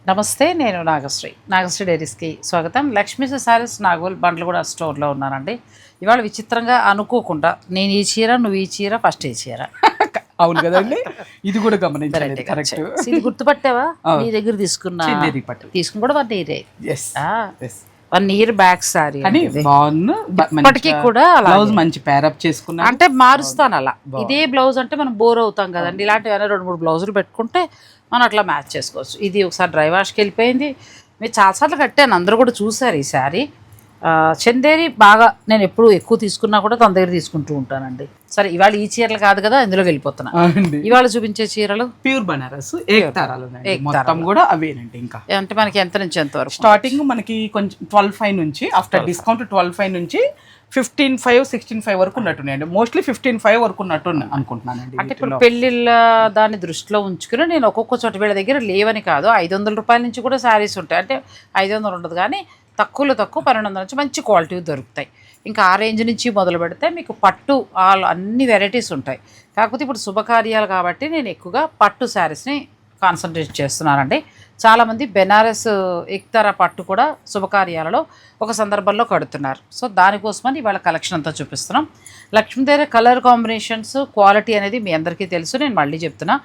నమస్తే, నేను నాగశ్రీ డైరీస్కి స్వాగతం. లక్ష్మీ సారీస్ నాగోల్ బండ్లగూడ స్టోర్లో ఉన్నానండి. ఇవాళ విచిత్రంగా అనుకోకుండా నేను ఈ చీర, నువ్వు ఈ చీర, ఫస్ట్ ఈ చీర. అవును కదండి, ఇది కూడా గమనించండి. కరెక్ట్. ఇది గుర్తుపట్టావా? నీ దగ్గర తీసుకున్నా తీసుకుని కూడా 1 year. 1 year బ్యాక్ సారీ ఇప్పటికీ కూడా బ్లౌజ్ మంచి ప్యారప్ చేసుకున్నా అంటే మారుస్తాను అలా. ఇదే బ్లౌజ్ అంటే మనం బోర్ అవుతాం కదండి. ఇలాంటివి 2-3 బ్లౌజులు పెట్టుకుంటే మనం అట్లా మ్యాచ్ చేసుకోవచ్చు. ఇది ఒకసారి డ్రై వాష్కి వెళ్ళిపోయింది. మీరు చాలాసార్లు కట్టాను, అందరూ కూడా చూసారు ఈ శారీ. చందేరి బాగా నేను ఎప్పుడు ఎక్కువ తీసుకున్నా కూడా తన దగ్గర తీసుకుంటూ ఉంటానండి. సరే, ఇవాళ ఈ చీరలు కాదు కదా, ఇందులోకి వెళ్ళిపోతున్నా. ఇవాళ చూపించే చీరలు ప్యూర్ బనారస్ ఏకతారాలు మొత్తం కూడా అవేనండి. ఇంకా అంటే మనకి ఎంత నుంచి ఎంత వరకు? స్టార్టింగ్ మనకి కొంచెం 12,500 నుంచి, ఆఫ్టర్ డిస్కౌంట్ 12,500 నుంచి 15,500, 16,500 వరకు ఉన్నట్టున్నాయండి. మోస్ట్లీ 15,500 వరకు ఉన్నట్టు అనుకుంటున్నానండి. అంటే ఇప్పుడు పెళ్లిళ్ళ దాన్ని దృష్టిలో ఉంచుకుని నేను ఒక్కొక్క చోట వీళ్ళ దగ్గర లేవని కాదు, 500 రూపాయల నుంచి కూడా శారీస్ ఉంటాయి. అంటే 500 ఉండదు కానీ తక్కువలో తక్కువ 1200 నుంచి మంచి క్వాలిటీ దొరుకుతాయి. ఇంకా ఆ రేంజ్ నుంచి మొదలు పెడితే మీకు పట్టు అన్ని వెరైటీస్ ఉంటాయి. కాకపోతే ఇప్పుడు శుభకార్యాలు కాబట్టి నేను ఎక్కువగా పట్టు శారీస్ని కాన్సన్ట్రేట్ చేస్తున్నానండి. చాలామంది బెనారస్ ఎక్తారా పట్టు కూడా శుభకార్యాలలో ఒక సందర్భంలో కడుతున్నారు. సో దానికోసమని ఇవాళ కలెక్షన్ అంతా చూపిస్తున్నాం. లక్ష్మీ దగ్గర కలర్ కాంబినేషన్స్, క్వాలిటీ అనేది మీ అందరికీ తెలుసు. నేను మళ్ళీ చెప్తున్నా,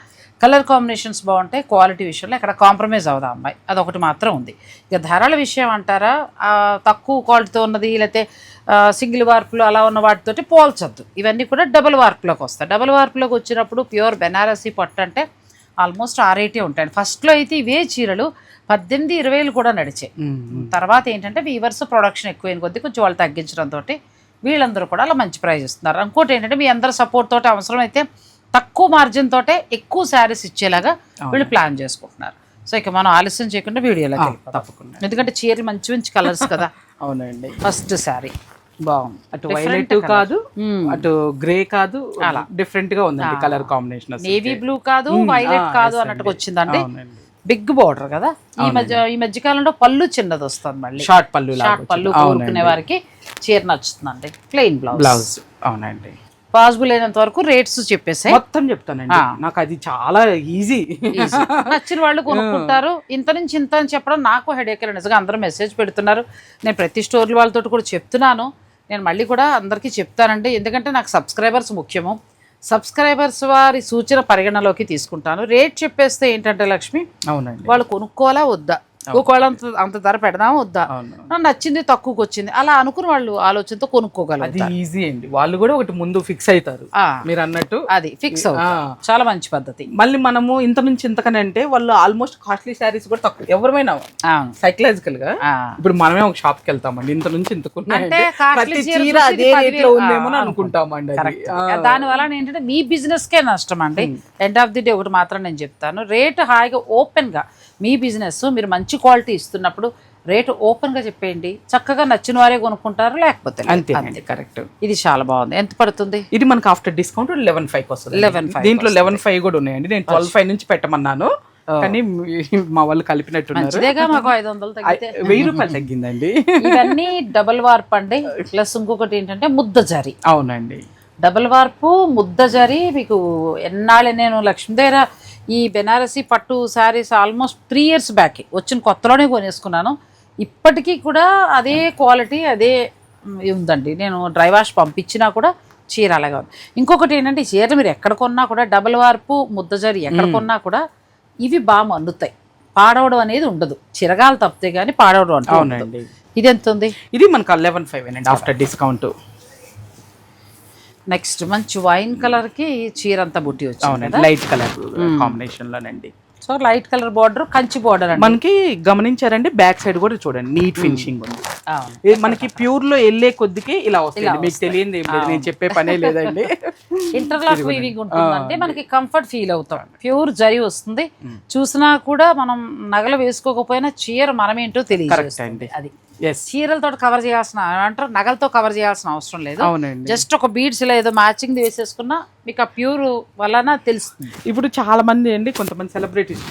కలర్ కాంబినేషన్స్ బాగుంటాయి, క్వాలిటీ విషయంలో ఇక్కడ కాంప్రమైజ్ అవుదా అమ్మాయి, అదొకటి మాత్రం ఉంది. ఇక ధరల విషయం అంటారా, తక్కువ క్వాలిటీతో ఉన్నది లేకపోతే సింగిల్ వార్పులు అలా ఉన్న వాటితోటి పోల్చొద్దు. ఇవన్నీ కూడా డబుల్ వార్పులోకి వస్తాయి. డబుల్ వార్పులోకి వచ్చినప్పుడు ప్యూర్ బెనారసీ పట్టు అంటే ఆల్మోస్ట్ 680 ఉంటాయి. ఫస్ట్లో అయితే ఇవే చీరలు 18,000-20,000 కూడా నడిచాయి. తర్వాత ఏంటంటే వీవర్స్ ప్రొడక్షన్ ఎక్కువైన కొద్దీ కొంచెం వాళ్ళు తగ్గించడంతో వీళ్ళందరూ కూడా అలా మంచి ప్రైస్ ఇస్తున్నారు. ఇంకోటి ఏంటంటే మీ అందరి సపోర్ట్ తోటి అవసరం అయితే తక్కువ మార్జిన్ తోటే ఎక్కువ శారీస్ ఇచ్చేలాగా వీళ్ళు ప్లాన్ చేసుకుంటున్నారు. సో ఇక మనం ఆలస్యం చేయకుండా వీడియోలోకి తప్పకుండా, ఎందుకంటే చీరలు మంచి మంచి కలర్స్ కదా. అవునండి. ఫస్ట్ శారీ బాగుంది, అటు వైలెట్ కాదు, అటు గ్రే కాదు, అలా డిఫరెంట్ గా ఉందండి కలర్ కాంబినేషన్. నేవీ బ్లూ కాదు, వైలెట్ కాదు అన్నట్టుగా వచ్చిందండి. బిగ్ బార్డర్ కదా. ఈ మధ్య కాలంలో పళ్ళు చిన్నది వస్తుంది, మళ్ళీ షార్ట్ పళ్ళు కోరుకునే వారికి చీర నచ్చుతుందండి. Plain blouse. అవునండి. పాసిబుల్ అయినంత వరకు రేట్స్ చెప్పేసి మొత్తం చెప్తానండి. నాకు అది చాలా ఈజీ. నచ్చిన వాళ్ళు కొనుక్కుంటారు. ఇంత నుంచి ఇంత అని చెప్పడం నాకు హెడేక్. నిజంగా అందరూ మెసేజ్ పెడుతున్నారు. నేను ప్రతి స్టోర్ల వాళ్ళతో కూడా చెప్తున్నాను. నేను మళ్ళీ కూడా అందరికీ చెప్తానండి, ఎందుకంటే నాకు సబ్స్క్రైబర్స్ ముఖ్యము. సబ్స్క్రైబర్స్ వారి సూచన పరిగణలోకి తీసుకుంటాను. రేట్ చెప్పేస్తే ఏంటంటే లక్ష్మి, అవునండి, వాళ్ళు కొనుక్కోవాలా వద్దా, ఒకవేళ అంత ధర పెడదామా వద్దా, నచ్చింది తక్కువకి వచ్చింది అలా అనుకుని వాళ్ళు ఆలోచనతో కొనుక్కోగలరు. ఈజీ అండి. వాళ్ళు కూడా ఒకటి ముందు ఫిక్స్ అవుతారు, మీరు అన్నట్టు అది ఫిక్స్ అవుతారు. చాలా మంచి పద్ధతి. మళ్ళీ మనము ఇంత నుంచి ఇంతకని అంటే వాళ్ళు ఆల్మోస్ట్ కాస్ట్లీ శారీస్ కూడా తక్కువ ఎవరైనా సైకలాజికల్ గా. ఇప్పుడు మనమే ఒక షాప్ కి వెళ్తామండి, ఇంత నుంచి ఇంతకున్నామంటే అనుకుంటామండి. దాని వల్ల ఏంటంటే మీ బిజినెస్ కే నష్టం అండి. ఎండ్ ఆఫ్ ది డే ఒకటి మాత్రం నేను చెప్తాను, రేట్ హాయిగా ఓపెన్ గా మీ బిజినెస్ మీరు మంచి క్వాలిటీ ఇస్తున్నప్పుడు రేటు ఓపెన్ గా చెప్పేయండి. చక్కగా నచ్చిన వారే కొనుక్కుంటారు, లేకపోతే అంతే. కరెక్ట్. ఇది చాలా బాగుంది. ఎంత పడుతుంది? ఇది మనకి ఆఫ్టర్ డిస్కౌంట్ 11,500 వస్తుంది. 11,500. దీంట్లో 11,500 కూడా ఉన్నాయండి. నేను 12,500 నుంచి పెట్టమన్నాను, కానీ మా వాళ్ళు కలిపినట్టున్నారు. మాకు 500 తగ్గితే 1,000 రూపాయలు తగ్గిందండి. ఇవన్నీ డబల్ వార్ప్ అండి. ప్లస్ ఇంకొకటి ఏంటంటే ముద్ద జరీ. అవునండి, డబల్ వార్పు ముద్ద జరీ. మీకు ఎన్నాళ్ళు నేను లక్ష్మీ దగ్గర ఈ బెనారసీ పట్టు శారీస్ ఆల్మోస్ట్ 3 years బ్యాక్ వచ్చిన కొత్తలోనే కొనేసుకున్నాను. ఇప్పటికీ కూడా అదే క్వాలిటీ అదే ఉందండి. నేను డ్రై వాష్ పంపించినా కూడా చీర అలాగే ఉంది. ఇంకొకటి ఏంటంటే ఈ చీర మీరు ఎక్కడ కొన్నా కూడా డబల్ వార్పు ముద్ద జరీ ఎక్కడ కొన్నా కూడా ఇవి బాగా మన్నుతాయి, పాడవడం అనేది ఉండదు. చిరగాలు తప్పితే కానీ పాడవడం అంటే. అవునండి. ఇది ఎంత ఉంది? ఇది మనకు 11,500 ఆఫ్టర్ డిస్కౌంట్. నెక్స్ట్ మంచి వైన్ కలర్ కి చీర అంతా బుట్టి వచ్చింది, లైట్ కలర్ కాంబినేషన్ లోనండి. So light colour border, Kanchi border మనకి గమనించండి. బ్యాక్ సైడ్ కూడా చూడండి, నీట్ ఫినిషింగ్ ఉంది. మనకి ప్యూర్ లో వెళ్ళే కొద్దికి ఇలా వస్తుంది. మీకు తెలియదు, నేను చెప్పే పనే లేదండి. ఇంటర్లాక్ వీవింగ్ ఉంటుందంటే మనకి కంఫర్ట్ ఫీల్ అవుతాం. ప్యూర్ జరీ వస్తుంది. చూసినా కూడా మనం నగలు వేసుకోకపోయినా చీర మనమేంటో తెలియదు. అది ఎస్ చీరలతో కవర్ చేయాల్సిన అంటారు, నగలతో కవర్ చేయాల్సిన అవసరం లేదు. అవునండి. జస్ట్ ఒక బీడ్స్ ఇలా ఏదో మ్యాచింగ్ వేసేసుకున్నా మీకు ఆ ప్యూర్ వలన తెలుస్తుంది. ఇప్పుడు చాలా మంది అండి, కొంతమంది సెలబ్రిటీస్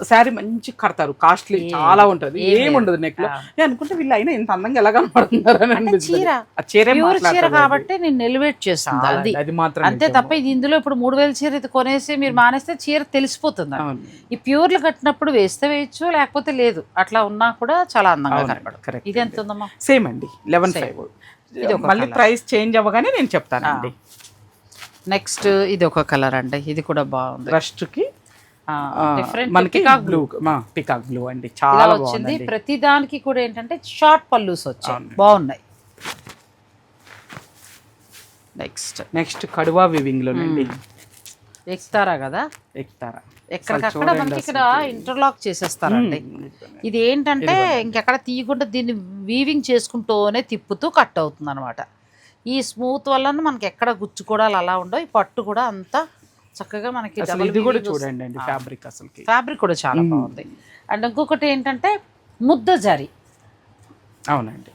శారీ మంచి కడతారు, కాస్ట్లీ చాలా ఉంటది, ఏముండదు నెక్ లో. నేను అనుకుంటే వీళ్ళు అయినా ఇంత అందంగా ఎలా కనపడుతున్నారు అని అనిపిస్తుంది. చీర ఆ చీరే ప్యూర్ చీర మాట్లాడతారు. కాబట్టి నేను ఎలివేట్ చేస్తాను అది అది మాత్రం అంతే తప్ప ఇది ఇందులో ఇప్పుడు 3000 చీర ఇది కొనేసి మీరు మానేస్తే చీర తెలిసిపోతుంది. అవును. ఈ ప్యూర్లు కట్టినప్పుడు వేస్తే వేయచ్చు, లేకపోతే లేదు. అట్లా ఉన్నా కూడా చాలా అందంగా కనపడదు. కరెక్ట్. ఇది ఎంత ఉందమ్మా? సేమ్ అండి 11,500. మళ్ళీ ప్రైస్ చేంజ్ అవ్వగానే నేను చెప్తానండి. నెక్స్ట్ ఇది ఒక కలర్ అండి, ఇది కూడా బాగుంది. రస్ట్ కి డిఫరెంట్ మనకి బ్లూ, పికాక్ బ్లూ అండి, ఇలా చాలా వచ్చింది. బాగుంది. ప్రతి దానికి కూడా ఏంటంటే షార్ట్ పల్లూస్ వచ్చాయి, బాగున్నాయి. నెక్స్ట్ కడువా వివింగ్ లోనండి, ఎక్కుతారా కదా, ఎక్కుతారా ఎక్కడికక్కడ మనకి ఇక్కడ ఇంటర్లాక్ చేసేస్తారండి. ఇది ఏంటంటే ఇంకెక్కడ తీయకుండా దీన్ని వీవింగ్ చేసుకుంటూనే తిప్పుతూ కట్ అవుతుంది అనమాట. ఈ స్మూత్ వల్ల మనకి ఎక్కడ గుచ్చుకోవడాలు అలా ఉండవు. ఈ పట్టు కూడా అంతా చక్కగా మనకి ఇది కూడా చూడండి అండి, ఫ్యాబ్రిక్ అసలు ఫ్యాబ్రిక్ కూడా చాలా బాగుంది. అండ్ ఇంకొకటి ఏంటంటే ముద్ద జరీ. అవునండి,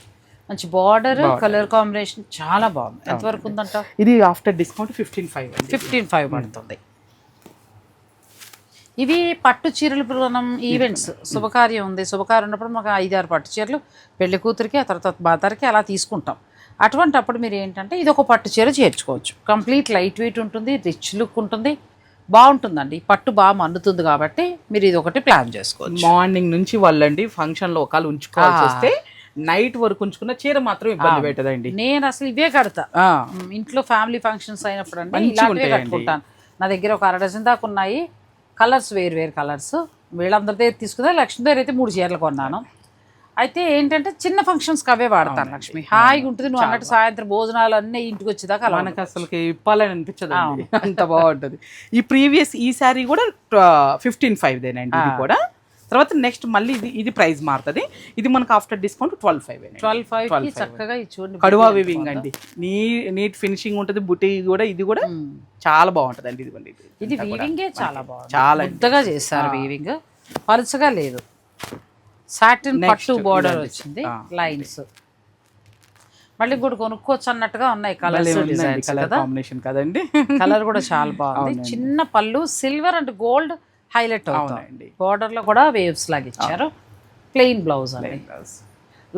మంచి బార్డర్ కలర్ కాంబినేషన్ చాలా బాగుంది. ఎంతవరకు ఉందంట? ఇది ఆఫ్టర్ డిస్కౌంట్ 15,500. 15,500 పడుతుంది. ఇవి పట్టు చీరలు. ఇప్పుడు మనం ఈవెంట్స్ శుభకార్యం ఉంది, శుభకార్యం ఉన్నప్పుడు మాకు 5-6 పట్టు చీరలు పెళ్లి కూతురికి, ఆ తర్వాత బాతారికి అలా తీసుకుంటాం. అటువంటి అప్పుడు మీరు ఏంటంటే ఇది ఒక పట్టు చీర చేర్చుకోవచ్చు. కంప్లీట్ లైట్ వెయిట్ ఉంటుంది, రిచ్ లుక్ ఉంటుంది, బాగుంటుందండి. ఈ పట్టు బాగా మన్నుతుంది కాబట్టి మీరు ఇది ఒకటి ప్లాన్ చేసుకోవచ్చు. మార్నింగ్ నుంచి వాళ్ళండి ఫంక్షన్ లో ఒకళ్ళు ఉంచుకోవాల్సి వస్తే నైట్ వరకు ఉంచుకున్న చీర మాత్రం ఇబ్బంది పెట్టదండి. నేను అసలు ఇవే కడతా ఇంట్లో ఫ్యామిలీ ఫంక్షన్స్ అయినప్పుడు అండి, ఇలాంటివే కట్టుకుంటాను. నా దగ్గర ఒక 1/2 డజన్ దాకా ఉన్నాయి. కలర్స్ వేరు కలర్స్. వీళ్ళందరి దగ్గర తీసుకున్నా, లక్ష్మి దగ్గర అయితే 3 చీరలు కొన్నాను. అయితే ఏంటంటే చిన్న ఫంక్షన్స్కి అవే వాడతాను లక్ష్మి. హాయిగా ఉంటుంది. నువ్వు అన్నట్టు సాయంత్రం భోజనాలు అన్నీ ఇంటికి వచ్చేదాకా అలా మనకు అసలు ఇప్పాలని అనిపించదు, అంత బాగుంటుంది. ఈ శారీ కూడా 15,500 ఇది కూడా. తర్వాత నెక్స్ట్ మళ్ళీ ఇది ప్రైస్ మారుతుంది. ఇది మనకు ఆఫ్టర్ డిస్కౌంట్ 12,500 చక్కగా చూడండి. కడువా వివింగ్ అండి, నీట్ ఫినిషింగ్ ఉంటుంది. బుటీ కూడా ఇది కూడా చాలా బాగుంటుంది అండి. ఇది వీవింగే చాలా బాగుంది, చాలా పెద్దగా చేస్తారు వీవింగ్, పలుచగా లేదు. సాటిన్ పట్టు బార్డర్ వచ్చింది, లైన్స్. మళ్ళీ కూడా కొనుక్కోవచ్చు అన్నట్టుగా ఉన్నాయి కలర్స్, డిజైన్స్ కలర్ కాంబినేషన్ కదండి. కలర్ కూడా చాలా బాగుంది. చిన్న పళ్ళు సిల్వర్ అండ్ గోల్డ్ హైలైట్ అవుతుంది. బార్డర్ లో కూడా వేవ్స్ లాగా ఇచ్చారు. ప్లెయిన్ బ్లౌజ్ అండి.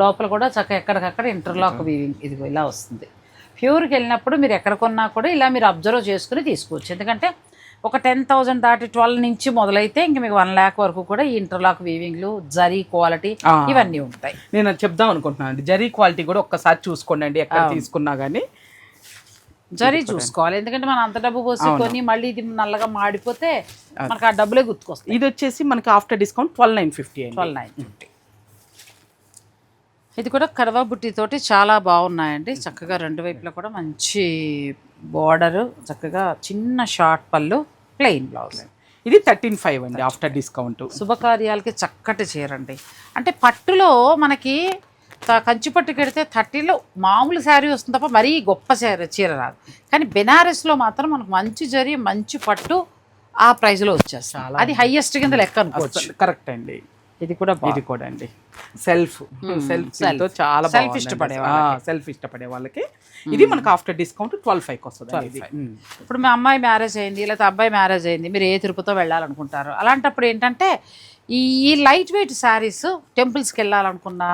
లోపల కూడా చక్కగా ఎక్కడికక్కడ ఇంటర్లాక్ వీవింగ్ ఇదిగో ఇలా వస్తుంది. ప్యూర్కి వెళ్ళినప్పుడు మీరు ఎక్కడ కొన్నా కూడా ఇలా మీరు అబ్జర్వ్ చేసుకుని తీసుకోవచ్చు. ఎందుకంటే ఒక 10,000 దాటి 12 నుంచి మొదలైతే ఇంక మీకు 1 lakh వరకు కూడా ఈ ఇంటర్లాక్ వీవింగ్లు, జరీ క్వాలిటీ ఇవన్నీ ఉంటాయి. నేను చెప్దాం అనుకుంటున్నాను అండి, జరీ క్వాలిటీ కూడా ఒక్కసారి చూసుకోండి అండి, ఎక్కడ తీసుకున్నా కానీ జరీ చూసుకోవాలి. ఎందుకంటే మనం అంత డబ్బు పోసి కొని మళ్ళీ ఇది నల్లగా మాడిపోతే మనకు ఆ డబ్బులే గుర్తుకొస్తాయి. ఇది వచ్చేసి మనకి ఆఫ్టర్ డిస్కౌంట్ 12,950. 12,950. ఇది కూడా కడవా బుట్టి తోటి చాలా బాగున్నాయండి. చక్కగా 2 వైపులా కూడా మంచి బార్డర్, చక్కగా చిన్న షార్ట్ పళ్ళు, ప్లెయిన్ బ్లౌజ్. ఇది 13,500 అండి ఆఫ్టర్ డిస్కౌంట్. శుభకార్యాలకి చక్కటి చీరండి. అంటే పట్టులో మనకి కంచి పట్టు కడితే 30లో మామూలు శారీ వస్తుంది తప్ప మరీ గొప్ప చీర రాదు. కానీ బెనారస్లో మాత్రం మనకు మంచి జరీ, మంచి పట్టు ఆ ప్రైస్లో వచ్చేస్తాం. అది హైయెస్ట్ కింద లెక్క అనుకోవచ్చు. కరెక్ట్ అండి. ఇది కూడా అండి సెల్ఫ్ చాలా సెల్ఫ్ ఇష్టపడే వాళ్ళకి ఇది మనకు ఆఫ్టర్ డిస్కౌంట్ 12,500 వస్తుంది. ఇప్పుడు మీ అమ్మాయి మ్యారేజ్ అయింది, లేకపోతే అబ్బాయి మ్యారేజ్ అయింది, మీరు ఏ తిరుపతితో వెళ్ళాలనుకుంటారు. అలాంటప్పుడు ఏంటంటే ఈ లైట్ వెయిట్ శారీస్ టెంపుల్స్కి వెళ్ళాలనుకున్నా,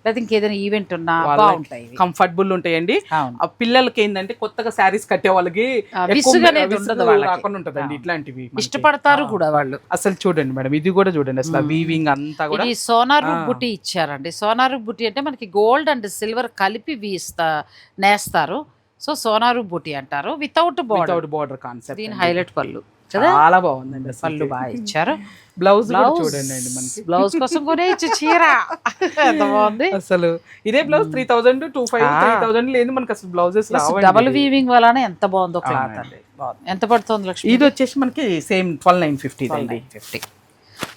లేదా ఇంకేదైనా ఈవెంట్ ఉన్నా బాగుంటాయి, కంఫర్టబుల్ ఉంటాయండి. ఆ పిల్లలకి ఏంటంటే కొత్తగా శారీస్ కట్టే వాళ్ళకి ఉంటదండి, ఇట్లాంటివి ఇష్టపడతారు కూడా వాళ్ళు. అసలు చూడండి మేడం, ఇది కూడా చూడండి, అసలు వీవింగ్ అంతా కూడా సోనారు బుట్టి ఇచ్చారండి. సోనారు బుట్టి అంటే మనకి గోల్డ్ అండ్ సిల్వర్ కలిపి నేస్తారు. సో సోనారు బుట్టి అంటారు. Without border concept. దీని హైలైట్ పళ్ళు చాలా బాగుందండి, పళ్ళు బాగా ఇచ్చారు. బ్లౌజ్ చూడండి అండి, మనకి బ్లౌజ్ కోసం కొనే చీర ఎంత బాగుంది. అసలు ఇదే బ్లౌజ్ 3,000 to 5,000 లేదు మనకి అసలు బ్లౌజెస్ డబుల్ వీవింగ్ వలన ఎంత బాగుందో క్లాత్ అండి. ఎంత పడుతుంది లక్ష్మి? ఇది వచ్చేసి మనకి సేమ్ 12,950.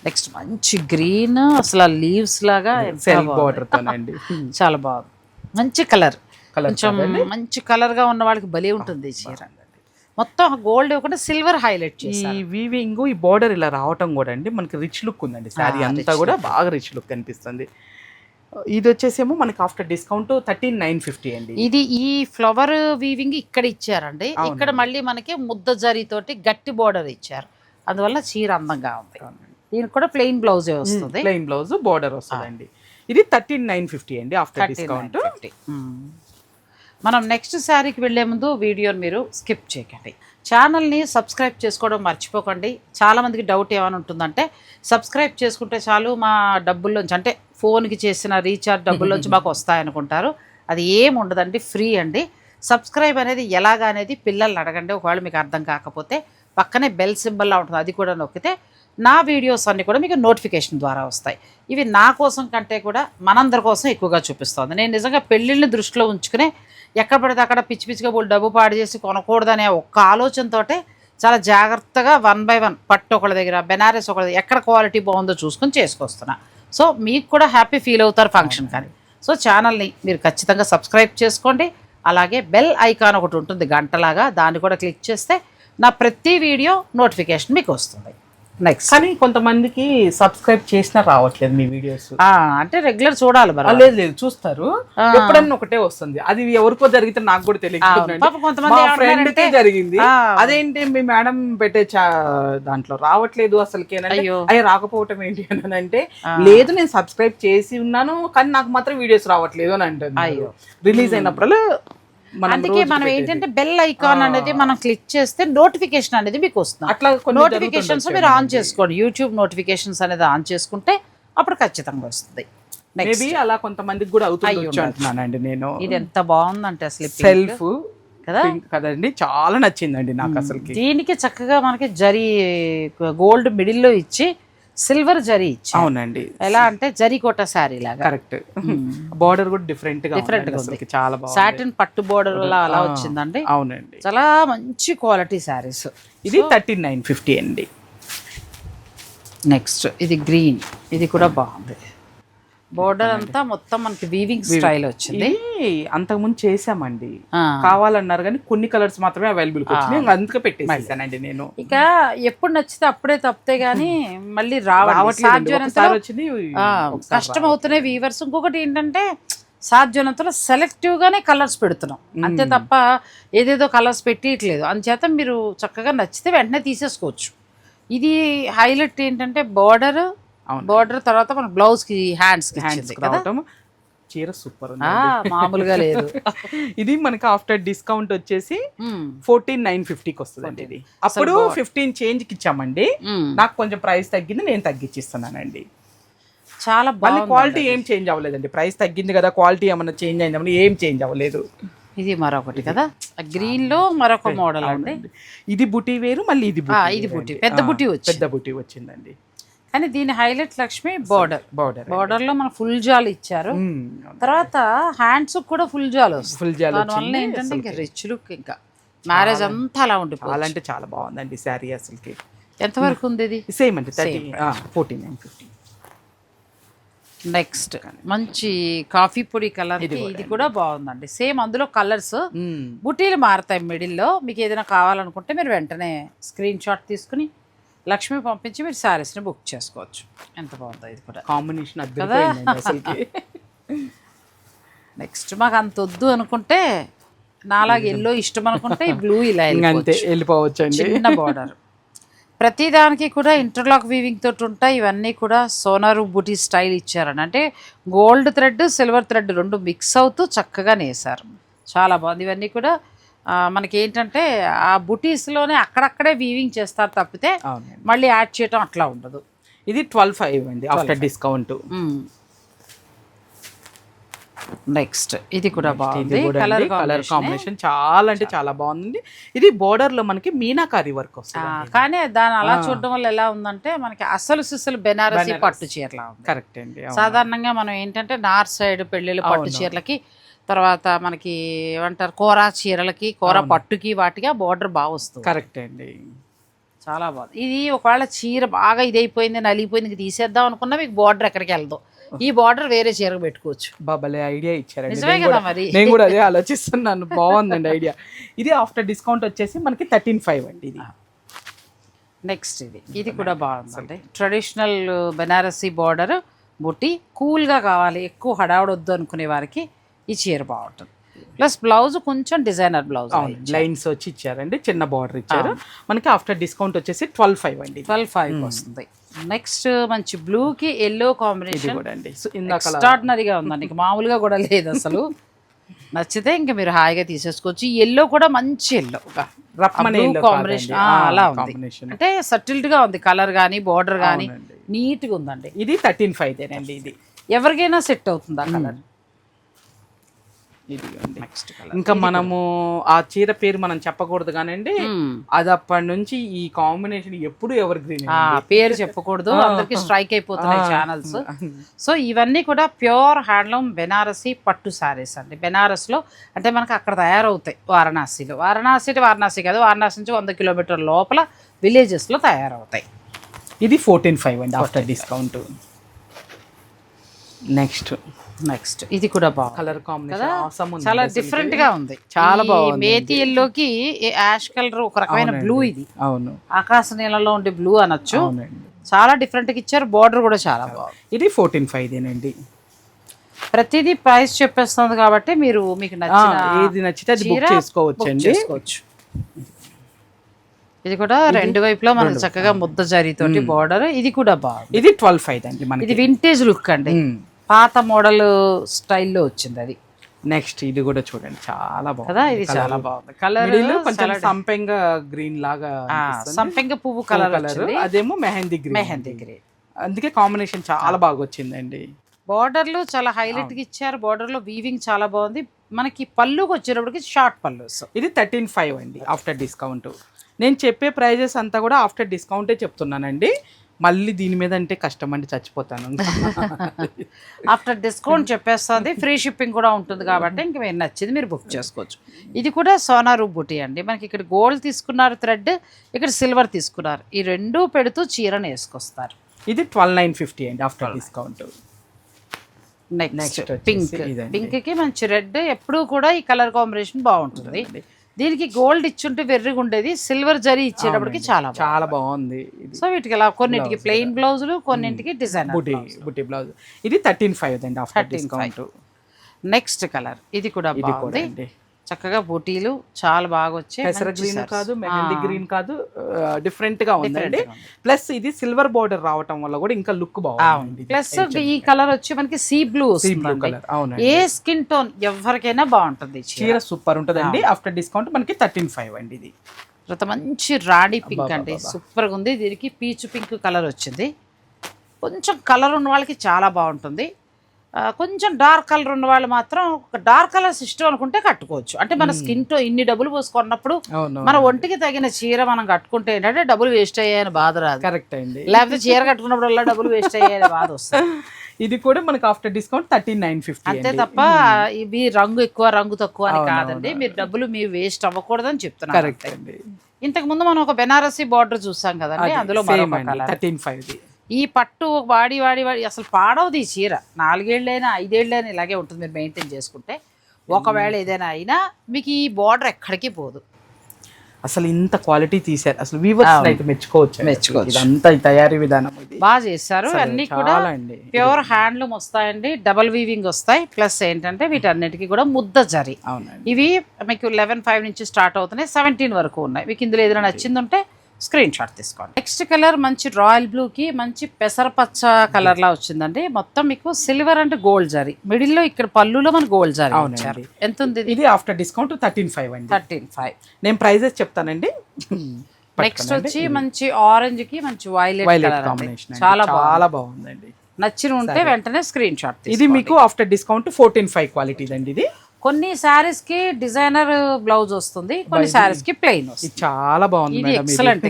నెక్స్ట్ మంచి గ్రీన్, అసలు లీవ్స్ లాగా సెల్ఫ్ బార్డర్ తోనండి. చాలా బాగుంది. మంచి కలర్, కొంచెం మంచి కలర్ గా ఉన్న వాళ్ళకి భలే ఉంటుంది చీర. మొత్తం గోల్డ్ ఇవ్వకుండా సిల్వర్ హైలైట్ చేసి ఈ వీవింగ్, ఈ బార్డర్ ఇలా రావటం కూడా అండి మనకి రిచ్ లుక్ ఉందండి. శారీ అంతా కూడా బాగా రిచ్ లుక్ కనిపిస్తుంది. ఇది వచ్చేసేమో మనకి ఆఫ్టర్ డిస్కౌంట్ 13950 అండి. ఇది ఈ ఫ్లవర్ వీవింగ్ ఇక్కడ ఇచ్చారండి. ఇక్కడ మళ్ళీ మనకి ముద్ద జరీతోటి గట్టి బోర్డర్ ఇచ్చారు, అందువల్ల చీర అందంగా ఉంది. దీనికి కూడా ప్లెయిన్ బ్లౌజే వస్తుంది, ప్లెయిన్ బ్లౌజ్ బోర్డర్ వస్తుందండి. ఇది 13950 అండి ఆఫ్టర్ డిస్కౌంట్. మనం నెక్స్ట్ శారీకి వెళ్ళే ముందు వీడియోని మీరు స్కిప్ చేయకండి. ఛానల్ని సబ్స్క్రైబ్ చేసుకోవడం మర్చిపోకండి. చాలామందికి డౌట్ ఏమైనా ఉంటుందంటే సబ్స్క్రైబ్ చేసుకుంటే చాలు మా డబ్బుల్లోంచి, అంటే ఫోన్కి చేసిన రీఛార్జ్ డబ్బుల్లోంచి మాకు వస్తాయనుకుంటారు. అది ఏం ఉండదండి, ఫ్రీ అండి. సబ్స్క్రైబ్ అనేది ఎలాగా అనేది పిల్లల్ని అడగండి. ఒకవేళ మీకు అర్థం కాకపోతే పక్కనే బెల్ సింబల్లా ఉంటుంది, అది కూడా నొక్కితే నా వీడియోస్ అన్నీ కూడా మీకు నోటిఫికేషన్ ద్వారా వస్తాయి. ఇవి నా కోసం కంటే కూడా మనందరి కోసం ఎక్కువగా చూపిస్తుంది. నేను నిజంగా పెళ్ళిళ్ళని దృష్టిలో ఉంచుకునే ఎక్కడ పడితే అక్కడ పిచ్చి పిచ్చిగా డబ్బు పాడు చేసి కొనకూడదనే ఒక్క ఆలోచనతో చాలా జాగ్రత్తగా 1 by 1 పట్టు ఒకళ్ళ దగ్గర, బెనారస్ ఒకళ్ళ దగ్గర, ఎక్కడ క్వాలిటీ బాగుందో చూసుకొని చేసుకొస్తున్నా. సో మీకు కూడా హ్యాపీ ఫీల్ అవుతారు ఫంక్షన్ కానీ. సో ఛానల్ని మీరు ఖచ్చితంగా సబ్స్క్రైబ్ చేసుకోండి. అలాగే బెల్ ఐకాన్ ఒకటి ఉంటుంది గంటలాగా, దాన్ని కూడా క్లిక్ చేస్తే నా ప్రతి వీడియో నోటిఫికేషన్ మీకు వస్తుంది. నెక్స్ట్ కానీ కొంతమందికి సబ్స్క్రైబ్ చేసినా రావట్లేదు మీ వీడియోస్. అంటే రెగ్యులర్ చూడాలి. లేదు లేదు చూస్తారు, ఎప్పుడన్నా ఒకటే వస్తుంది. అది ఎవరికో జరిగితే నాకు కూడా తెలియదు, జరిగింది. అదేంటి మీ మేడం పెట్టే దాంట్లో రావట్లేదు అసలుకి, అయ్యో రాకపోవటం ఏంటి అని అంటే, లేదు నేను సబ్స్క్రైబ్ చేసి ఉన్నాను కానీ నాకు మాత్రం వీడియోస్ రావట్లేదు అని అంటుంది. అయ్యో రిలీజ్ అయినప్పుడు అందుకే మనం ఏంటంటే బెల్ ఐకాన్ అనేది మనం క్లిక్ చేస్తే నోటిఫికేషన్ అనేది మీకు వస్తుంది. అట్లా నోటిఫికేషన్స్ మీరు ఆన్ చేసుకోండి, యూట్యూబ్ నోటిఫికేషన్స్ అనేది ఆన్ చేసుకుంటే అప్పుడు ఖచ్చితంగా వస్తుంది. మేబీ అలా కొంతమందికి కూడా అవుతుంది అంటున్నానండి నేను. ఇది ఎంత బాగుందంటే అసలు సెల్ఫ్ కదా కదండి, చాలా నచ్చిందండి నాకు అసలు. దీనికి చక్కగా మనకి జరీ గోల్డ్ మిడిల్లో ఇచ్చి సిల్వర్ జరీ ఇచ్చి, అవునండి, ఎలా అంటే జరీ కోట శారీ లాగా. కరెక్ట్. బోర్డర్ కూడా డిఫరెంట్ గా ఉంది, చాలా బాగుంది. సాటిన్ పట్టు బోర్డర్ అలా వచ్చిందండి. అవునండి, చాలా మంచి క్వాలిటీ శారీస్. ఇది 13950 అండి. నెక్స్ట్ ఇది గ్రీన్, ఇది కూడా బాగుంది. బోర్డర్ అంతా మొత్తం మనకి వీవింగ్ స్టైల్ వచ్చింది. అంతకుముందు చేసామండి, కావాలన్నారు కానీ కొన్ని కలర్స్ మాత్రమే అవైలబుల్ వచ్చినాయి, అందుకే పెట్టేసానండి నేను. ఇక ఎప్పుడు నచ్చితే అప్పుడే తప్పితే గానీ మళ్ళీ రావట్లేదు, కష్టం అవుతున్నాయి వీవర్స్. ఇంకొకటి ఏంటంటే సాధ్యనంతలో సెలెక్టివ్ గానే కలర్స్ పెడుతున్నాం అంతే తప్ప ఏదేదో కలర్స్ పెట్టియట్లేదు. అందుచేత మీరు చక్కగా నచ్చితే వెంటనే తీసేసుకోవచ్చు. ఇది హైలైట్ ఏంటంటే బోర్డర్ తర్వాత మన బ్లౌజ్ కి హ్యాండ్స్ చీర సూపర్, మామూలుగా లేదు. ఇది మనకి ఆఫ్టర్ డిస్కౌంట్ వచ్చేసి 14950కి వస్తుందండి. ఇది అప్పుడు 15 చేంజ్ కి ఇచ్చామండి, నాకు కొంచెం ప్రైస్ తగ్గింది, నేను తగ్గించిస్తున్నానండి. చాలా బాగుంది. క్వాలిటీ ఏం చేంజ్ అవ్వలేదండి, ప్రైస్ తగ్గింది కదా, క్వాలిటీ ఏమన్నా చేంజ్ అయిందని ఏం చేంజ్ అవ్వలేదు. ఇది మరొకటి కదా, గ్రీన్ లో మరొక మోడల్ అండి. ఇది బుటీ వేరు, మళ్ళీ ఇది బుటీ పెద్ద బుటీ వచ్చిందండి. కానీ దీని హైలైట్ లక్ష్మి బోర్డర్ లో మన ఫుల్ జాల్ ఇచ్చారు. తర్వాత హ్యాండ్స్ కూడా ఫుల్ జాల్ వస్తుంది. దానివల్ల ఏంటంటే ఇంకా రిచ్ లుక్, ఇంకా మ్యారేజ్ అంతా అలా ఉంటుంది. అంటే చాలా బాగుందండి శారీ అసలుకి. ఎంతవరకు ఉంది ఇది? సేమ్ అండి, 14950. నెక్స్ట్ మంచి కాఫీ పొడి కలర్, ఇది కూడా బాగుందండి. సేమ్ అందులో కలర్స్ బుటీలు మారుతాయి మిడిల్లో. మీకు ఏదైనా కావాలనుకుంటే మీరు వెంటనే స్క్రీన్ షాట్ తీసుకుని లక్ష్మి పంపించి మీరు శారీస్ని బుక్ చేసుకోవచ్చు. ఎంత బాగుందో ఇది కూడా, కాంబినేషన్ అసలుకి. నెక్స్ట్ మాకు అంత వద్దు అనుకుంటే, నాలాగా ఎల్లో ఇష్టం అనుకుంటే బ్లూ ఇలా వెళ్ళిపోవచ్చు. చిన్న బార్డర్, ప్రతిదానికి కూడా ఇంటర్లాక్ వీవింగ్ తోటి ఉంటాయి. ఇవన్నీ కూడా సోనారు బుటీ స్టైల్ ఇచ్చారని, అంటే గోల్డ్ థ్రెడ్ సిల్వర్ థ్రెడ్ రెండు మిక్స్ అవుతూ చక్కగా నేసారు. చాలా బాగుంది. ఇవన్నీ కూడా మనకి ఏంటంటే ఆ బుటీస్లోనే అక్కడక్కడే వీవింగ్ చేస్తారు తప్పితే మళ్ళీ యాడ్ చేయటం అట్లా ఉండదు. ఇది 12,500 అండి ఆఫ్టర్ డిస్కౌంట్. నెక్స్ట్ ఇది కూడా బాగుంది, కలర్ కాంబినేషన్ చాలా అంటే చాలా బాగుంది. ఇది బోర్డర్ లో మనకి మీనాకారి వర్క్ వస్తుంది, కానీ దాని అలా చూడడం వల్ల ఎలా ఉందంటే మనకి అసలు సిస్సలు బెనారసీ పట్టు చీరలా ఉంది. కరెక్ట్ అండి. సాధారణంగా మనం ఏంటంటే నార్త్ సైడ్ పెళ్ళిళ్ళు పట్టు చీరలకి, తర్వాత మనకి ఏమంటారు కోరా చీరలకి, కోరా పట్టుకి, వాటికి ఆ బార్డర్ బాగా వస్తుంది. కరెక్ట్ అండి, చాలా బాగుంది. ఇది ఒకవేళ చీర బాగా ఇదైపోయింది, నలిగిపోయింది, తీసేద్దాం అనుకున్నా మీకు బార్డర్ ఎక్కడికి వెళ్దాం, ఈ బార్డర్ వేరే చీరకు పెట్టుకోవచ్చు. బాబాలే ఐడియా ఇచ్చారండి, నిజమే కదా మరి, నేను కూడా అదే ఆలోచిస్తున్నాను. బాగుందండి ఐడియా. ఇది ఆఫ్టర్ డిస్కౌంట్ వచ్చేసి మనకి 13,500 అండి. ఇది నెక్స్ట్ ఇది కూడా బాగుందండి. ట్రెడిషనల్ బెనారసీ బార్డర్ బుట్టి. కూల్గా కావాలి, ఎక్కువ హడావుడొద్దు అనుకునే వారికి ఈ చీర బాగుంటుంది. ప్లస్ బ్లౌజ్ కొంచెం డిజైనర్ బ్లౌజ్, లైన్స్ వచ్చి ఇచ్చారండి, చిన్న బార్డర్ ఇచ్చారు. మనకి ఆఫ్టర్ డిస్కౌంట్ వచ్చేసి 12,500 అండి. 12,500 వస్తుంది. నెక్స్ట్ మంచి బ్లూకి ఎల్లో కాంబినేషన్ కూడా అండి, ఎక్స్ట్రాడినరీగా ఉందండి, ఇంక మామూలుగా కూడా లేదు అసలు. నచ్చితే ఇంకా మీరు హాయిగా తీసేసుకోవచ్చు. ఈ ఎల్లో కూడా మంచి ఎల్లో కాంబినేషన్ అలా ఉంది, అంటే సటిల్డ్గా ఉంది కలర్ కానీ బార్డర్ కానీ నీట్గా ఉందండి. ఇది 13,500 అండి. ఇది ఎవరికైనా సెట్ అవుతుంది ఆ కలర్. ఇంకా మనము ఆ చీర పేరు మనం చెప్పకూడదు కానండి, అది అప్పటి నుంచి ఈ కాంబినేషన్ ఎప్పుడు ఎవర్ గ్రీన్, పేరు చెప్పకూడదు, అందరికి స్ట్రైక్ అయిపోతున్నాయి ఛానల్స్. సో ఇవన్నీ కూడా ప్యూర్ హ్యాండ్లూమ్ బెనారసీ పట్టు శారీస్ అండి. బెనారస్లో అంటే మనకు అక్కడ తయారవుతాయి వారణాసిలో. వారణాసి కాదు, వారణాసి నుంచి 100 కిలోమీటర్ల లోపల విలేజెస్లో తయారవుతాయి. ఇది 14,500 అండి ఆఫ్టర్ డిస్కౌంట్. నెక్స్ట్ ఇది కూడా బాగుంది, కలర్ కాంబినేషన్ చాలా డిఫరెంట్ గా ఉంది, చాలా బాగుంది. మేతి ఎల్లోకి యాష్ కలర్ ఒక రకమైన బ్లూ, ఇది అవును ఆకాశ నీళ్ళలో ఉండే బ్లూ అనొచ్చు. చాలా డిఫరెంట్ గా ఇచ్చారు, బార్డర్ కూడా చాలా బాగుంది. ఇది 14,500 అండి. ప్రతిదీ ప్రైస్ చెప్పేస్తుంది కాబట్టి మీరు మీకు నచ్చిన ఏది నచ్చితే అది బుక్ చేసుకోవచ్చు. ఇది కూడా రెండు వైపులా మనకు చక్కగా ముద్ద జరీతోటి బార్డర్. ఇది కూడా బాగుంది. ఇది 12,500 అండి. మనకి ఇది వింటేజ్ లుక్ అండి, పాత మోడల్ స్టైల్లో వచ్చింది అది. నెక్స్ట్ ఇది కూడా చూడండి, చాలా బాగుంది కదా, ఇది చాలా బాగుంది. కలర్ కొంచెం సంపెంగ గ్రీన్ లాగా, సంపెంగ పువ్వు కలర్, అదేమో మెహందీ గ్రీన్, అందుకే కాంబినేషన్ చాలా బాగా వచ్చిందండి. బార్డర్లు చాలా హైలైట్ గా ఇచ్చారు, బార్డర్ లో వీవింగ్ చాలా బాగుంది. మనకి పళ్ళుకి వచ్చేటప్పటికి షార్ట్ పళ్ళు. ఇది 13,500 అండి ఆఫ్టర్ డిస్కౌంట్. నేను చెప్పే ప్రైజెస్ అంతా కూడా ఆఫ్టర్ డిస్కౌంటే చెప్తున్నానండి, మళ్ళీ దీని మీద అంటే కష్టం అండి, చచ్చిపోతాను. ఆఫ్టర్ డిస్కౌంట్ చెప్పేస్తుంది, ఫ్రీ షిప్పింగ్ కూడా ఉంటుంది కాబట్టి ఇంక మీరు నచ్చింది మీరు బుక్ చేసుకోవచ్చు. ఇది కూడా సోనారు బుటీ అండి. మనకి ఇక్కడ గోల్డ్ తీసుకున్నారు థ్రెడ్, ఇక్కడ సిల్వర్ తీసుకున్నారు, ఈ రెండు పెడుతూ చీరను వేసుకొస్తారు. ఇది 12,950 అండి ఆఫ్టర్ డిస్కౌంట్. నెక్స్ట్ పింక్ కి మంచి రెడ్, ఎప్పుడు కూడా ఈ కలర్ కాంబినేషన్ బాగుంటుంది. దీనికి గోల్డ్ ఇచ్చుంటే వెర్రిగా ఉండేది, సిల్వర్ జరీ ఇచ్చేటప్పటికి చాలా బాగుంది. సో వీటికి ఇలా కొన్నింటికి ప్లెయిన్ బ్లౌజులు, కొన్నింటికి డిజైన్ బుటీ బ్లౌజ్. ఇది 13,500 అండి ఆఫ్టర్ డిస్కౌంట్. నెక్స్ట్ కలర్ ఇది కూడా బాగుంది, చక్కగా బూటీలు చాలా బాగా వచ్చాయి. పెసర గ్రీన్ కాదు, మెహందీ గ్రీన్ కాదు, డిఫరెంట్ గా ఉందండి. ప్లస్ ఇది సిల్వర్ బోర్డర్ రావటం వల్ల కూడా ఇంకా లుక్ బాగుంది. ప్లస్ ఈ కలర్ వచ్చి మనకి సీ బ్లూ కలర్, ఏ స్కిన్ టోన్ ఎవరికైనా బాగుంటుంది. చీర సూపర్ ఉంటుందండి. ఆఫ్టర్ డిస్కౌంట్ మనకి 13,500 అండి. ఇది తర్వాత మంచి రాణి పింక్ అండి, సూపర్ గా ఉంది. దీనికి పీచు పింక్ కలర్ వచ్చింది. కొంచెం కలర్ ఉన్న వాళ్ళకి చాలా బాగుంటుంది. కొంచెం డార్క్ కలర్ ఉన్న వాళ్ళు మాత్రం డార్క్ కలర్స్ ఇష్టం అనుకుంటే కట్టుకోవచ్చు. అంటే మన స్కిన్ తో ఇన్ని డబ్బులు పోసుకున్నప్పుడు మన ఒంటికి తగిన చీర మనం కట్టుకుంటే ఏంటంటే డబ్బులు వేస్ట్ అయ్యాయని బాధ రాదు. కరెక్ట్ అండి. లేకపోతే చీర కట్టుకున్నప్పుడు డబ్బులు వేస్ట్ అయ్యాయని బాధ వస్తుంది. ఇది కూడా మనకి ఆఫ్టర్ డిస్కౌంట్ 13,950 అంతే తప్ప ఇవి రంగు ఎక్కువ రంగు తక్కువ అని కాదండి. మీరు డబ్బులు మీరు వేస్ట్ అవ్వకూడదని చెప్తున్నారు. కరెక్ట్ అండి. ఇంతకు ముందు మనం ఒక బెనారసీ బార్డర్ చూసాం కదండి, అందులో 13,500. ఈ పట్టు వాడి అసలు పాడవది ఈ చీర. 4 ఏళ్ళైనా 5 ఏళ్ళైనా ఇలాగే ఉంటుంది మీరు మెయింటైన్ చేసుకుంటే. ఒకవేళ ఏదైనా అయినా మీకు ఈ బార్డర్ ఎక్కడికి పోదు. అసలు ఇంత క్వాలిటీ తీశారు, అసలు వీవర్స్ అయితే మెచ్చుకోవచ్చు. ఇదంతా తయారీ విధానం బాగా చేశారు. అన్ని కూడా ప్యూర్ హ్యాండ్లూమ్ వస్తాయండి, డబల్ వీవింగ్ వస్తాయి. ప్లస్ ఏంటంటే వీటన్నిటికీ కూడా ముద్ద జరీ. ఇవి మీకు 11,500 నుంచి స్టార్ట్ అవుతున్నాయి, 17 వరకు ఉన్నాయి. మీకు ఇందులో ఏదైనా నచ్చిందంటే స్క్రీన్ షాట్ తీసుకోండి. నెక్స్ట్ కలర్ మంచి రాయల్ బ్లూకి మంచి పెసరపచ్చ కలర్ లా వచ్చిందండి. మొత్తం మీకు silver and gold zari, middle లో ఇక్కడ పళ్ళులో మన గోల్డ్ జరీ ఇచ్చారు. ఎంత ఉంది ఇది ఆఫ్టర్ డిస్కౌంట్ 13,500 అండి. 13,500. నేను ప్రైజెస్ చెప్తానండి. నెక్స్ట్ వచ్చి మంచి ఆరెంజ్ కి మంచి వైలెట్ కాంబినేషన్, చాలా బాగుందండి. నచ్చిన ఉంటే వెంటనే స్క్రీన్ షాట్. ఇది మీకు ఆఫ్టర్ డిస్కౌంట్ 14,500 క్వాలిటీ అండి. ఇది కొన్ని శారీస్ కి డిజైనర్ బ్లౌజ్ వస్తుంది, కొన్ని శారీస్ కి ప్లెయిన్ వస్తుంది. చాలా బాగుంది, ఇది ఎక్సలెంట్.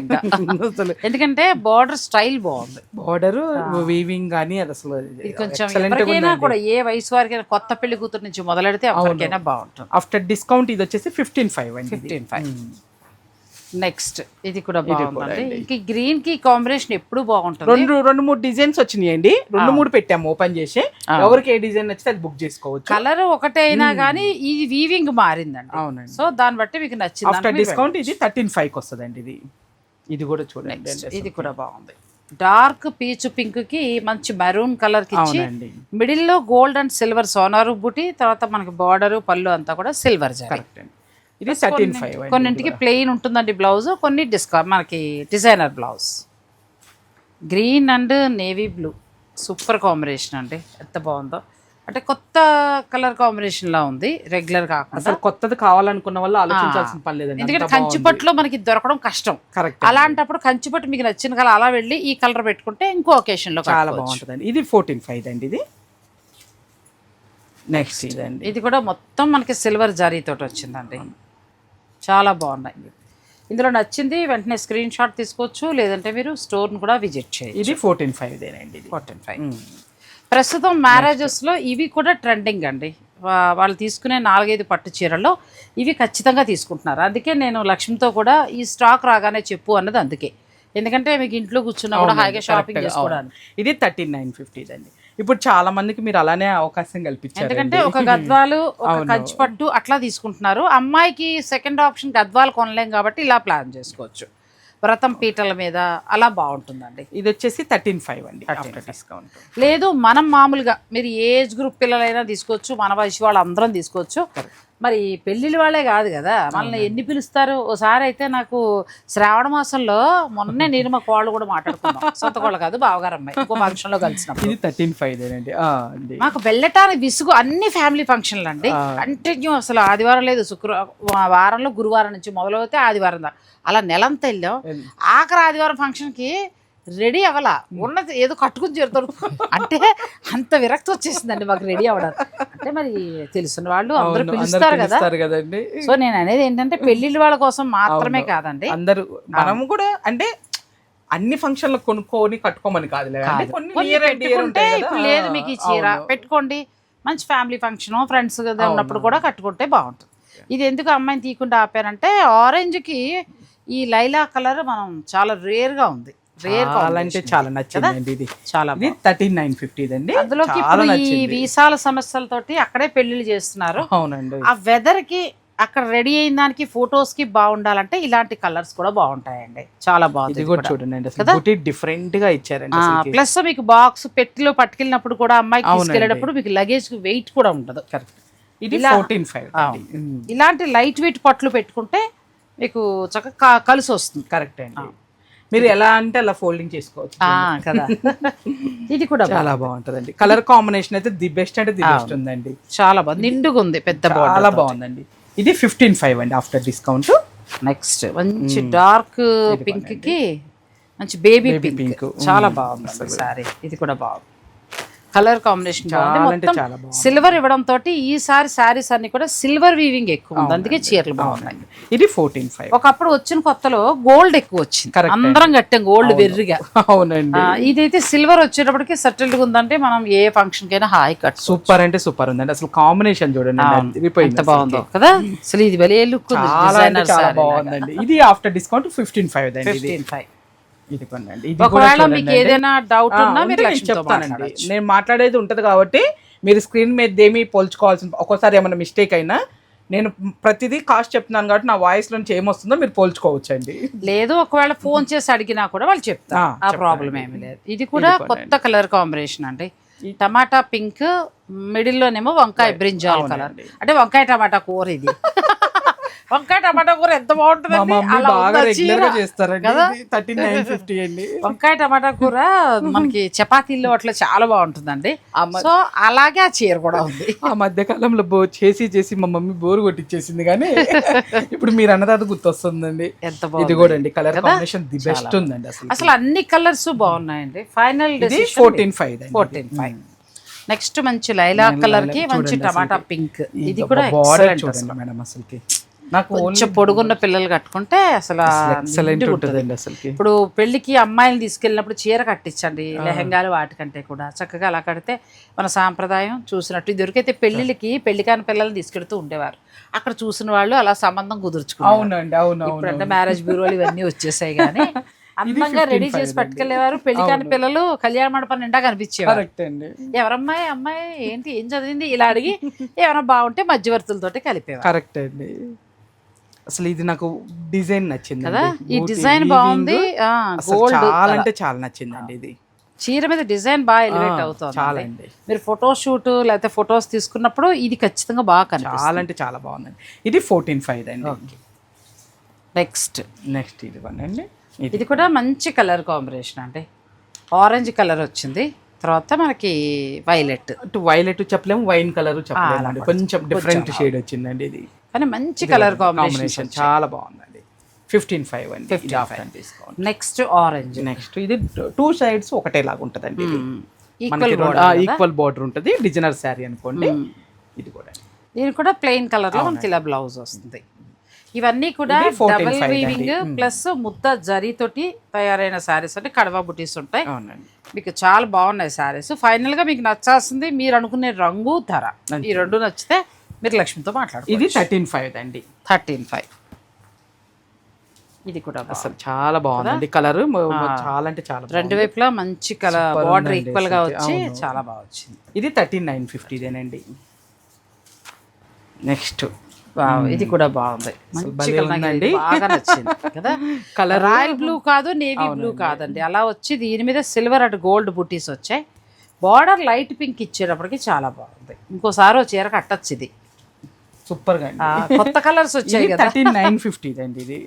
ఎందుకంటే బార్డర్ స్టైల్ బాగుంది, బార్డర్ వీవింగ్ గానీ అది అసలు కొంచెం ఎవరికైనా కూడా ఏ వయసు వారికైనా కొత్త పెళ్లి కూతురు నుంచి మొదలెడితే ఎవరికైనా బాగుంటుంది. ఆఫ్టర్ డిస్కౌంట్ ఇది వచ్చేసి 15,500. 15,500. నెక్స్ట్ ఇది కూడా బాగుందండి. ఇంక గ్రీన్ కి కాంబినేషన్ ఎప్పుడు బాగుంటుంది. 2-3 డిజైన్స్ వచ్చినాయండి, 2-3 పెట్టాము ఓపెన్ చేసి. ఎవరికి ఏ డిజైన్ నచ్చితే అది బుక్ చేసుకోవచ్చు. కలర్ ఒకటే అయినా కానీ ఇది వీవింగ్ మారిందండి. అవునండి. సో దాన్ని బట్టి మీకు నచ్చింది. ఆఫ్టర్ డిస్కౌంట్ ఇది 13,500 వస్తుందండి. ఇది కూడా చూడండి, ఇది కూడా బాగుంది. డార్క్ పీచు పింక్ కి మంచి మెరూన్ కలర్ కి ఇచ్చి అవునండి మిడిల్ లో గోల్డ్ అండ్ సిల్వర్ సోనారు బుటి, తర్వాత మనకి బార్డర్ పళ్ళు అంతా కూడా సిల్వర్ జరీ. కరెక్ట్ అండి. ఇది 13.5 కొన్నింటికి ప్లెయిన్ ఉంటుందండి బ్లౌజ్, కొన్ని మనకి designer blouse. Green and navy blue super combination అండి, ఎంత బాగుందో. అంటే కొత్త కలర్ కాంబినేషన్ లా ఉంది, రెగ్యులర్ కాకుండా. అసలు కొత్తది కావాలనుకున్న వాళ్ళు ఆలోచించాల్సిన పని లేదండి, ఎందుకంటే కంచిపట్టులో మనకి దొరకడం కష్టం. కరెక్ట్. అలాంటప్పుడు కంచిపట్టు మీకు నచ్చిన కలర్ అలా వెళ్ళి ఈ కలర్ పెట్టుకుంటే ఇంకో ఒకేషన్ లో చాలా బాగుంటుందండి. ఇది 14.5 అండి. ఇది నెక్స్ట్ ఇదండి, ఇది కూడా మొత్తం మనకి సిల్వర్ జరీ తోటి వచ్చిందండి, చాలా బాగున్నాయి. ఇందులో నచ్చింది వెంటనే స్క్రీన్ షాట్ తీసుకోవచ్చు, లేదంటే మీరు స్టోర్ని కూడా విజిట్ చేయొచ్చు. ఇది 14.5 దేనండి. ఇది 14.5. ప్రస్తుతం మ్యారేజెస్లో ఇవి కూడా ట్రెండింగ్ అండి. వాళ్ళు తీసుకునే 4-5 పట్టు చీరల్లో ఇవి ఖచ్చితంగా తీసుకుంటున్నారు. అందుకే నేను లక్ష్మితో కూడా ఈ స్టాక్ రాగానే చెప్పు అన్నది అందుకే. ఎందుకంటే మీకు ఇంట్లో కూర్చున్నా కూడా హాయిగా షాపింగ్ చేసుకోవడానికి. ఇది 13,950 అండి. ఇప్పుడు చాలా మందికి మీరు అలానే అవకాశం కల్పించారు, ఎందుకంటే ఒక గద్వాలు ఒక కంచిపట్టు అట్లా తీసుకుంటున్నారు. అమ్మాయికి సెకండ్ ఆప్షన్ గద్వాలు కొనలేం కాబట్టి ఇలా ప్లాన్ చేసుకోవచ్చు. వ్రతం పీటల మీద అలా బాగుంటుందండి. ఇది వచ్చేసి 13.5 అండి ఆఫ్టర్ డిస్కౌంట్. లేదు మనం మామూలుగా మీరు ఏజ్ గ్రూప్ పిల్లలైనా తీసుకోవచ్చు, మన వయసు వాళ్ళు అందరం తీసుకోవచ్చు. మరి పెళ్ళిళ్ళ వాళ్ళే కాదు కదా, మనల్ని ఎన్ని పిలుస్తారు. ఓసారి అయితే నాకు శ్రావణ మాసంలో మొన్నే నేను మా కోళ్ళు కూడా మాట్లాడుకున్నాం, సొంత కోళ్ళు కాదు బావగారు అమ్మాయి, ఇంకో ఫంక్షన్లో కలిసినప్పుడు. ఇది 13.5 అండి. మాకు వెళ్ళటానికి విసుగు, అన్ని ఫ్యామిలీ ఫంక్షన్లు అండి, కంటిన్యూ అసలు ఆదివారం లేదు, వారంలో గురువారం నుంచి మొదలవుతే ఆదివారం దా అలా నెలంతా వెళ్ళాం. ఆఖరి ఆదివారం ఫంక్షన్కి రెడీ అవ్వాలా, ఉన్నది ఏదో కట్టుకుని చేరుతారు అంటే అంత విరక్తి వచ్చేసిందండి మాకు రెడీ అవ్వడానికి. అంటే మరి తెలుసున్న వాళ్ళు అందరూ పిలుస్తారు కదండి. సో నేను అనేది ఏంటంటే పెళ్లిళ్ళ వాళ్ళ కోసం మాత్రమే కాదండి, అందరూ మనము కూడా అంటే అన్ని ఫంక్షన్లు కొనుక్కొని కట్టుకోమని కాదు, పెట్టుకుంటే ఇప్పుడు లేదు మీకు ఈ చీర పెట్టుకోండి, మంచి ఫ్యామిలీ ఫంక్షన్ ఫ్రెండ్స్ ఉన్నప్పుడు కూడా కట్టుకుంటే బాగుంటుంది. ఇది ఎందుకు అమ్మాయిని తీయకుండా ఆపారంటే ఆరెంజ్కి ఈ లైలా కలర్ మనం చాలా రేర్గా ఉంది, అంటే చాలా నచ్చింది. ఇది చాలా 13,950 అండి. అందులోకి ఇప్పుడు ఈ వీసాల సమస్యలతోటి అక్కడే పెళ్లిళ్ళు చేస్తున్నారు. అవునండి. ఆ వెదర్ కి అక్కడ రెడీ అయిన దానికి ఫొటోస్ కి బాగుండాలంటే ఇలాంటి కలర్స్ కూడా బాగుంటాయండి, చాలా బాగుంది. చూడండి డిఫరెంట్ గా ఇచ్చారండి. ప్లస్ మీకు బాక్స్ పెట్టిలో పట్టుకెళ్ళినప్పుడు కూడా అమ్మాయికి తీసుకెళ్ళేటప్పుడు మీకు లగేజ్ కి వెయిట్ కూడా ఉండదు. ఇది 14.5. ఇలాంటి లైట్ వెయిట్ పట్లు పెట్టుకుంటే మీకు చక్కగా కలిసి వస్తుంది. కరెక్ట్ అండి. మీరు ఎలా అంటే అలా ఫోల్డింగ్ చేసుకోవచ్చు కదా. ఇది కూడా చాలా బాగుంటుందండి. కలర్ కాంబినేషన్ అయితే ది బెస్ట్ అంటే ది బెస్ట్ ఉందండి, చాలా బాగుంది, నిండుగా ఉంది, పెద్ద చాలా బాగుందండి. ఇది 15.5 అండి ఆఫ్టర్ డిస్కౌంట్. నెక్స్ట్ మంచి డార్క్ పింక్ కి మంచి బేబీ పింక్, చాలా బాగుంది సారీ. ఇది కూడా బాగుంది, కలర్ కాంబినేషన్ బాగుంది. మొత్తం సిల్వర్ ఇవ్వడం తోటి ఈసారి శారీస్ అన్ని కూడా సిల్వర్ వీవింగ్ ఎక్కువ ఉంది, అందుకే చీరలు బాగున్నాయి. ఇది 14.5. ఒకప్పుడు వచ్చిన కొత్తలో గోల్డ్ ఎక్కువ వచ్చింది, అందరం కట్టాం గోల్డ్ వెర్రిగా. అవునండి. ఇదైతే సిల్వర్ వచ్చేటప్పటికి సెటిల్డ్ ఉందంటే మనం ఏ ఫంక్షన్ కైనా హాయి కట్. సూపర్ అంటే సూపర్ ఉందండి, అసలు కాంబినేషన్ చూడండి ఎంత బాగుందో కదా. అసలు ఇది వెరీ లుక్ చాలా బాగుందండి. ఇది ఆఫ్టర్ డిస్కౌంట్ 15.5. ఒకవేళ మీకు ఏదైనా డౌట్ ఉన్నా మీరు చెప్తానండి, నేను మాట్లాడేది ఉంటది కాబట్టి మీరు స్క్రీన్ మీద ఏమి పోల్చుకోవాల్సిన, ఒక్కోసారి ఏమైనా మిస్టేక్ అయినా నేను ప్రతిదీ కాస్ట్ చెప్తున్నాను కాబట్టి నా వాయిస్ నుంచి ఏమొస్తుందో మీరు పోల్చుకోవచ్చు అండి. లేదు ఒకవేళ ఫోన్ చేసి అడిగినా కూడా వాళ్ళు చెప్తారు, ఆ ప్రాబ్లం ఏమి లేదు. ఇది కూడా కొత్త కలర్ కాంబినేషన్ అండి, టమాటా పింక్ మిడిల్ లోనేమో వంకాయ బ్రింజాల్ కలర్, అంటే వంకాయ టమాటా కూర. ఇది వంకాయ టమాటా కూర ఎంత బాగుంటుంది, వంకాయ టమాటా కూర మనకి చపాతీల్లో అట్లా చాలా బాగుంటుందండి. సో అలాగే ఆ చీర కూడా ఉంది. ఆ మధ్య కాలంలో చేసి మా మమ్మీ బోరు కొట్టించేసింది, కానీ ఇప్పుడు మీరు అన్నదాత గుర్తొస్తుందండి. ఎంత బాగుంది ఇది కూడా అండి, కలర్ కాంబినేషన్ ది బెస్ట్ ఉందండి. అసలు అన్ని కలర్స్ బాగున్నాయండి. ఫైనల్ 14.5. నెక్స్ట్ మంచి లైలా కలర్ కి మంచి టమాటా పింక్, ఇది కూడా ఎక్సలెంట్ మేడం. అసలుకి నాకు కొంచెం పొడుగున్న పిల్లలు కట్టుకుంటే అసలు ఎక్సలెంట్ ఉంటుందండి. అసలు ఇప్పుడు పెళ్లికి అమ్మాయిలు తీసుకెళ్ళినప్పుడు చీర కట్టించండి, లెహంగాలు వాటికంటే కూడా చక్కగా అలా కడితే మన సాంప్రదాయం చూసినట్టు. దొరికైతే పెళ్లికి పెళ్లికాని పిల్లల్ని తీసుకెళ్తూ ఉండేవారు, అక్కడ చూసిన వాళ్ళు అలా సంబంధం కుదుర్చుకున్నారు. అవునండి, అవును. ఇప్పుడంటే మ్యారేజ్ బ్యూరోలు ఇవన్నీ వచ్చేసాయి, కానీ అందంగా రెడీ చేసి పట్టుకెళ్లేవారు. పెళ్లికాని పిల్లలు కళ్యాణ మండపం నిండా కనిపించేవారు. ఎవరమ్మాయి అమ్మాయి ఏంటి ఏం చదివింది ఇలా అడిగి ఏమైనా బాగుంటే మధ్యవర్తులతోటి కలిపేవారు. కరెక్ట్ అండి. అసలు ఇది నాకు డిజైన్ నచ్చింది కదా, ఈ డిజైన్ బాగుంది. గోల్డ్ చాలా అంటే చాలా నచ్చిందండి. ఇది చీర మీద డిజైన్ బాగా ఎలివేట్ అవుతుంది. చాలా అండి. మీరు ఫోటోషూట్ లేకపోతే ఫొటోస్ తీసుకున్నప్పుడు ఇది ఖచ్చితంగా బాగా కనిపిస్తుంది. చాలా అంటే చాలా బాగుందండి. ఇది 14,500 అండి. నెక్స్ట్ ఇది అండి. ఇది కూడా మంచి కలర్ కాంబినేషన్ అండి. ఆరెంజ్ కలర్ వచ్చింది, తర్వాత మనకి వైలెట్ చెప్పలేము, వైన్ కలర్ చెప్పలేము, కొంచెం డిఫరెంట్ షేడ్ వచ్చిందండి. ఇది కానీ మంచి కలర్ కాంబినేషన్ చాలా బాగుందండి. 15,500 అండి. 15,500. Next orange. నెక్స్ట్ ఇది 2 సైడ్స్ ఒకటేలాగా ఉంటుందండి. ఈక్వల్ బార్డర్ ఉంటుంది. డిజైనర్ శారీ అనుకోండి. ఇది కూడా దీని కూడా ప్లెయిన్ కలర్ లో మనకి ఇలా బ్లౌజ్ వస్తుంది. ఇవన్నీ కూడా డబుల్ వీవింగ్ ప్లస్ ముద్ద జరీతోటి తయారైన శారీస్ అంటే కడవా బుటీస్ ఉంటాయి. మీకు చాలా బాగున్నాయి శారీస్. ఫైనల్ గా మీకు నచ్చాల్సింది మీరు అనుకునే రంగు, ధర, ఈ రెండు నచ్చితే మీరు లక్ష్మితో మాట్లాడుకోవచ్చు. ఇది 13,500 అండి. 13,500. ఇది కూడా అసలు చాలా బాగుందండి. కలర్ చాలా అంటే చాలా రెండు వైపులా మంచి కలర్ బార్డర్ ఈక్వల్ గా వచ్చి చాలా బాగా వచ్చింది. ఇది 13,950 నెక్స్ట్ ఇది కూడా బాగుంది. మంచి కలర్, బాగా నచ్చింది కదా. కలర్ రాయల్ బ్లూ కాదు, నేవీ బ్లూ కాదండి, అలా వచ్చి దీని మీద సిల్వర్ అండ్ గోల్డ్ బుటీస్ వచ్చాయి. బార్డర్ లైట్ పింక్ ఇచ్చేటప్పటికి చాలా బాగుంది. ఇంకోసారి చీర కట్టచ్చు. ఇది సూపర్ గా కొత్త కలర్స్ వచ్చాయి కదా. 13,950 అండి. ఇది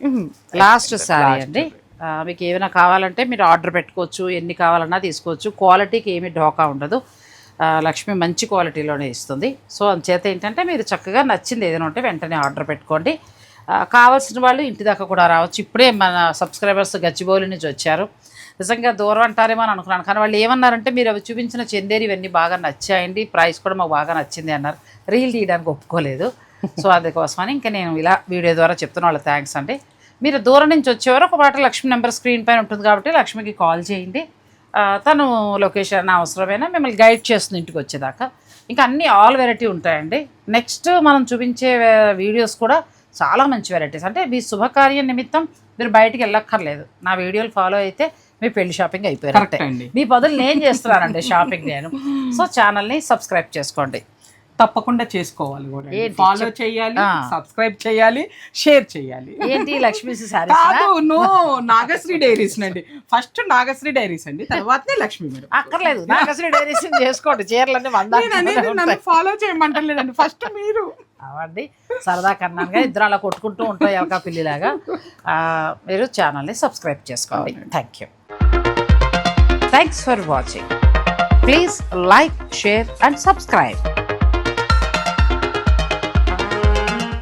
లాస్ట్ సారీ అండి. మీకు ఏమైనా కావాలంటే మీరు ఆర్డర్ పెట్టుకోవచ్చు, ఎన్ని కావాలన్నా తీసుకోవచ్చు. క్వాలిటీకి ఏమీ ఢోకా ఉండదు. లక్ష్మి మంచి క్వాలిటీలోనే ఇస్తుంది. సో అందుచేత ఏంటంటే మీరు చక్కగా నచ్చింది ఏదైనా ఉంటే వెంటనే ఆర్డర్ పెట్టుకోండి. కావాల్సిన వాళ్ళు ఇంటి దాకా కూడా రావచ్చు. ఇప్పుడే మన సబ్స్క్రైబర్స్ గచ్చిబౌలి నుంచి వచ్చారు. నిజంగా దూరం అంటారేమో అని అనుకున్నాను, కానీ వాళ్ళు ఏమన్నారంటే మీరు అవి చూపించిన చందేరి ఇవన్నీ బాగా నచ్చాయండి, ప్రైస్ కూడా మాకు బాగా నచ్చింది అన్నారు. రీల్ తీయడానికి ఒప్పుకోలేదు. సో అందుకోసమని ఇంకా నేను ఇలా వీడియో ద్వారా చెప్తున్న వాళ్ళ థ్యాంక్స్ అండి. మీరు దూరం నుంచి వచ్చేవారు ఒక పాట లక్ష్మి నెంబర్ స్క్రీన్ పైన ఉంటుంది కాబట్టి లక్ష్మికి కాల్ చేయండి. తను లొకేషన్ అవసరమైనా మిమ్మల్ని గైడ్ చేస్తుంది ఇంటికి వచ్చేదాకా. ఇంకా అన్నీ ఆల్ వెరైటీ ఉంటాయండి. నెక్స్ట్ మనం చూపించే వీడియోస్ కూడా చాలా మంచి వెరైటీస్. అంటే మీ శుభకార్యం నిమిత్తం మీరు బయటికి వెళ్ళక్కర్లేదు. నా వీడియోలు ఫాలో అయితే మీ పెళ్లి షాపింగ్ అయిపోయారు. మీ బదులు నేను చేస్తున్నానండి షాపింగ్ నేను. సో ఛానల్ని సబ్స్క్రైబ్ చేసుకోండి, తప్పకుండా చేసుకోవాలి కూడా. ఫాలో చేయాలి, సబ్స్క్రైబ్ చేయాలి, షేర్ చేయాలి. ఏంటి లక్ష్మీ నాగశ్రీ డైరీస్ అండి. ఫస్ట్ నాగశ్రీ డైరీస్ అండి, తర్వాతనే లక్ష్మి మేడం. అక్కర్లేదు, నాగశ్రీ డైరీస్ చేసుకోండి. చీరలన్నీ ఫాలో చేయమంటలేదండి, ఫస్ట్ మీరు అవండి. సరదా కన్నాగా ఇద్దరు అలా కొట్టుకుంటూ ఉంటాయి ఎలకా పిల్లిలాగా. మీరు ఛానల్ని సబ్స్క్రైబ్ చేసుకోండి. Thank you. Thanks for watching. Please like, share and subscribe.